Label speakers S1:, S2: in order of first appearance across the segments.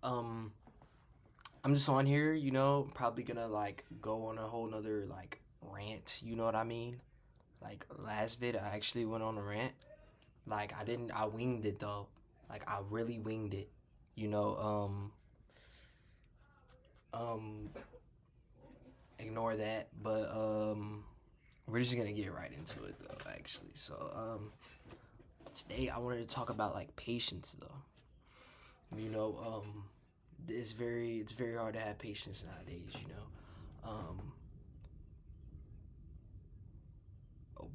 S1: Um, I'm just on here, probably gonna like go on a whole nother like rant, you know what I mean? Like last vid I actually went on a rant. Like I winged it though. Like I really winged it. You know, um ignore that. But we're just gonna get right into it though, actually. So today I wanted to talk about like patience though. You know, it's very hard to have patience nowadays,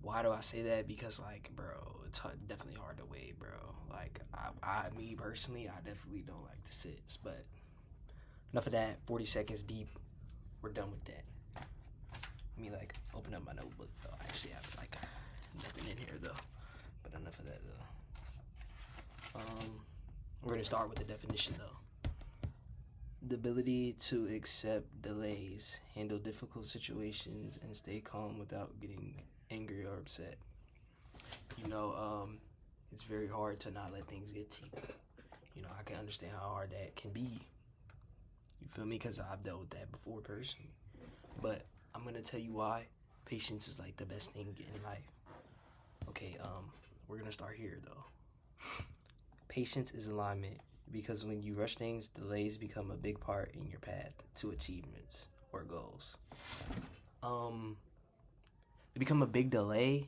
S1: why do I say that? Because like, bro, it's definitely hard to wait, bro. Like, me personally, I definitely don't like the sits. But enough of that. 40 seconds deep. We're done with that. Let me like open up my notebook though. I actually have like nothing in here though. But enough of that though. We're gonna start with the definition though. The ability to accept delays, handle difficult situations, and stay calm without getting angry or upset. You know, it's very hard to not let things get to you. I can understand how hard that can be. You feel me? Because I've dealt with that before personally. But I'm going to tell you why patience is like the best thing in life. Okay, we're going to start here though. Patience is alignment because when you rush things, delays become a big part in your path to achievements or goals. They become a big delay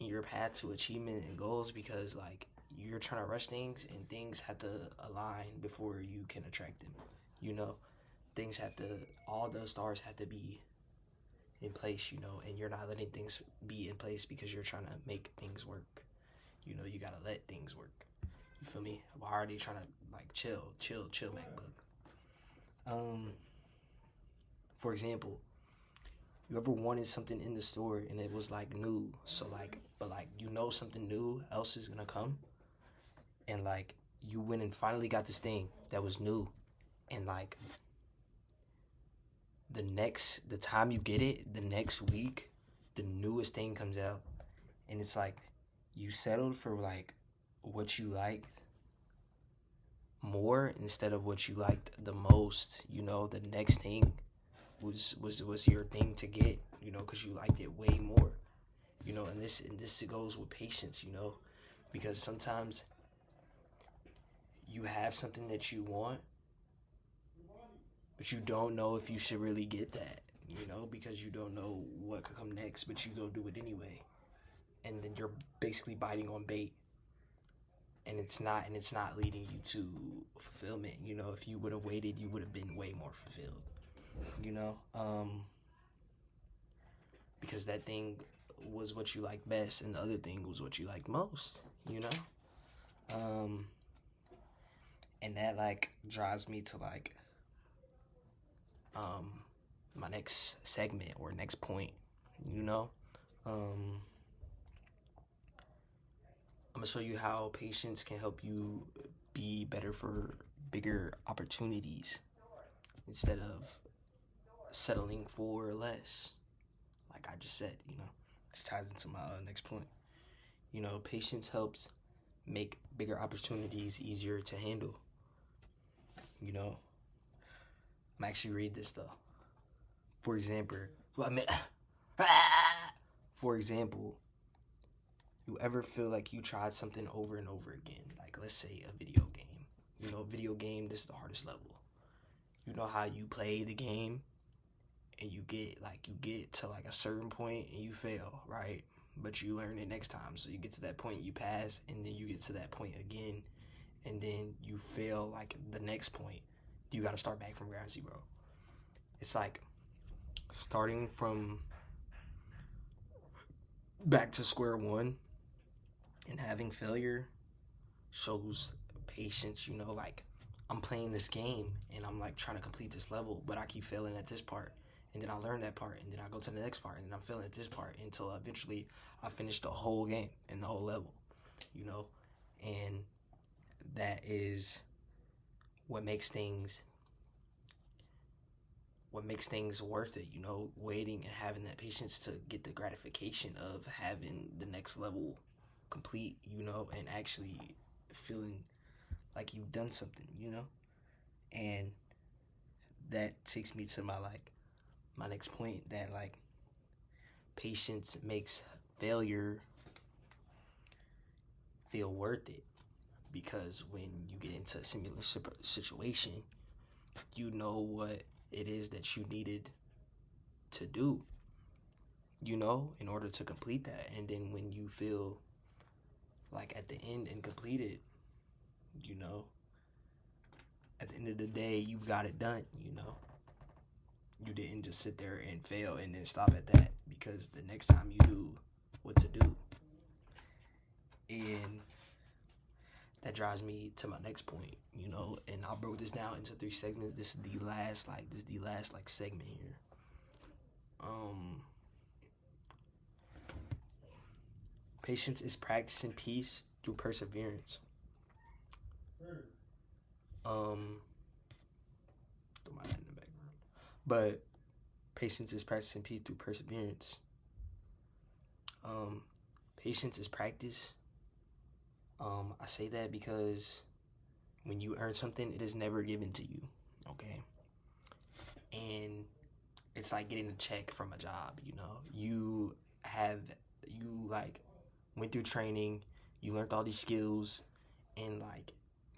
S1: in your path to achievement and goals because like you're trying to rush things and things have to align before you can attract them. You know, things have to all the stars have to be in place, and you're not letting things be in place because you're trying to make things work. You gotta let things work. You feel me? I'm already trying to like chill MacBook. Um, for example, you ever wanted something in the store and it was like new, so like, but like something new else is gonna come, and like you went and finally got this thing that was new, and like the time you get it, the next week, the newest thing comes out, and it's like you settled for like what you liked more instead of what you liked the most. The next thing was your thing to get. Because you liked it way more. And this goes with patience. Because sometimes you have something that you want, but you don't know if you should really get that. Because you don't know what could come next, but you go do it anyway, and then you're basically biting on bait, and it's not leading you to fulfillment. If you would have waited, you would have been way more fulfilled. You know, because that thing was what you like best, and the other thing was what you like most. You know, um, and that like drives me to like um my next segment or next point. You know, um, I'm gonna show you how patience can help you be better for bigger opportunities instead of settling for less. Like I just said, this ties into my next point. Patience helps make bigger opportunities easier to handle. You know, I'm actually read this though. For example, well, I mean, for example, you ever feel like you tried something over and over again? Like let's say a video game. Video game. This is the hardest level. You know how you play the game and you get to like a certain point and you fail, right? But you learn it next time. So you get to that point, you pass, and then you get to that point again, and then you fail like the next point. You got to start back from ground zero. It's like starting from back to square one and having failure shows patience. Like I'm playing this game and I'm like trying to complete this level, but I keep failing at this part. And then I learn that part, and then I go to the next part, and then I'm failing at this part until eventually I finish the whole game and the whole level, you know? And that is what makes things worth it, waiting and having that patience to get the gratification of having the next level complete, and actually feeling like you've done something. And that takes me to my next point, that like patience makes failure feel worth it, because when you get into a similar situation, you know what it is that you needed to do, in order to complete that. And then when you feel like at the end and complete it, you know, at the end of the day, you got it done, You didn't just sit there and fail and then stop at that, because the next time you knew what to do. And that drives me to my next point, and I broke this down into 3 segments. This is the last segment here. Patience is practicing peace through perseverance. Don't mind that in the background. But patience is practicing peace through perseverance. Patience is practice. I say that because when you earn something, it is never given to you, okay? And it's like getting a check from a job, You went through training, you learned all these skills, and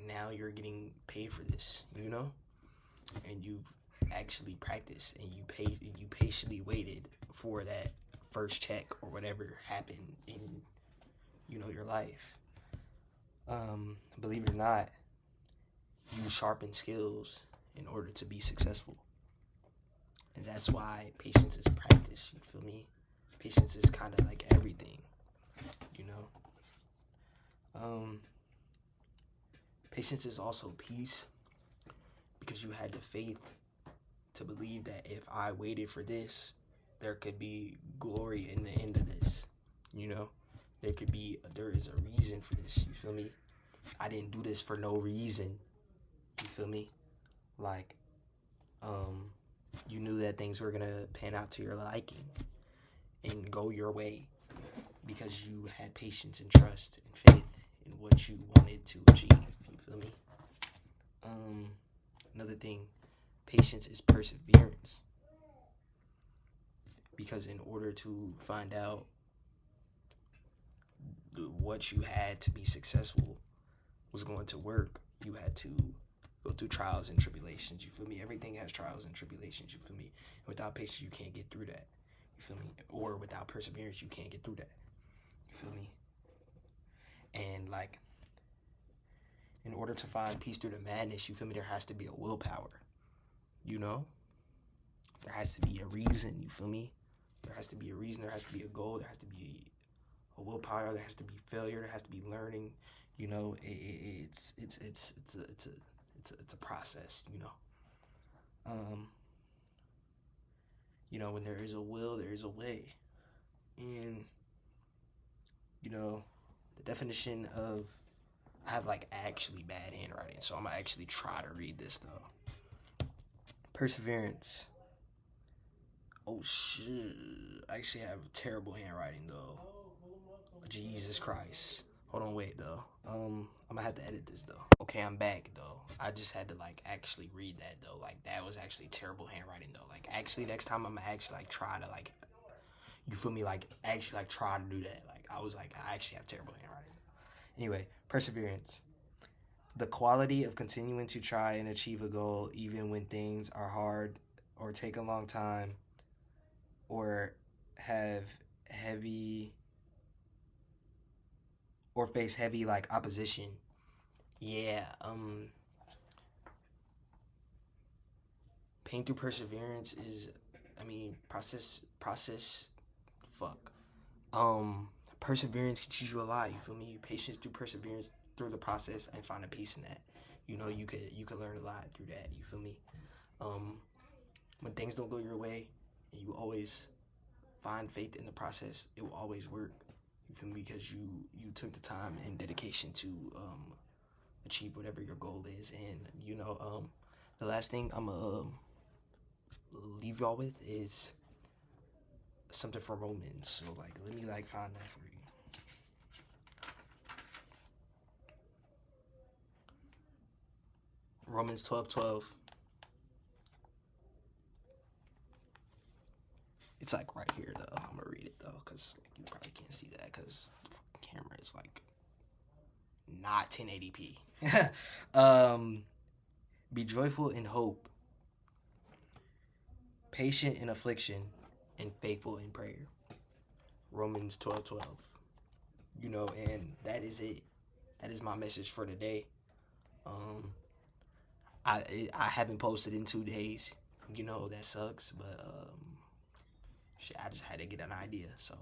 S1: now you're getting paid for this, And you've actually practiced, and you patiently waited for that first check or whatever happened in your life. Believe it or not, you sharpen skills in order to be successful. And that's why patience is practice, you feel me? Patience is kind of like everything, Patience is also peace, because you had the faith to believe that if I waited for this, there could be glory in the end of this, there is a reason for this, you feel me? I didn't do this for no reason, you feel me? You knew that things were gonna pan out to your liking and go your way, because you had patience and trust and faith in what you wanted to achieve, you feel me? Another thing, patience is perseverance, because in order to find out what you had to be successful was going to work, you had to go through trials and tribulations, you feel me? Everything has trials and tribulations, you feel me? Without patience, you can't get through that, you feel me? Or without perseverance, you can't get through that, you feel me? And in order to find peace through the madness, you feel me, there has to be a willpower, There has to be a reason, you feel me? There has to be a reason, there has to be a goal, there has to be a willpower, there has to be failure, there has to be learning, it's a process, When there is a will, there is a way. And, the definition of, I have actually bad handwriting, so I'm gonna actually try to read this though. Perseverance. Oh shit. I actually have terrible handwriting though. Jesus Christ. Hold on, wait though. I'm gonna have to edit this though. Okay, I'm back though. I just had to actually read that though. That was actually terrible handwriting though. Actually next time I'm gonna actually try to you feel me, actually try to do that. I actually have terrible handwriting. Anyway, perseverance. The quality of continuing to try and achieve a goal even when things are hard or take a long time or have heavy or face heavy opposition. Yeah, pain through perseverance is, process, fuck. Perseverance can teach you a lot, you feel me? Patience through perseverance through the process and find a peace in that. You could learn a lot through that, you feel me? When things don't go your way and you always find faith in the process, it will always work. You feel me? Because you took the time and dedication to achieve whatever your goal is. And the last thing I'm gonna leave y'all with is something from Romans. So let me find that for you. Romans 12:12. It's like right here though. I'm gonna read it though, cause like, you probably can't see that, cause the camera is like not 1080p. Be joyful in hope, patient in affliction, and faithful in prayer. Romans 12:12. You know, and that is it. That is my message for today. I haven't posted in 2 days. You know that sucks, but shit, I just had to get an idea. So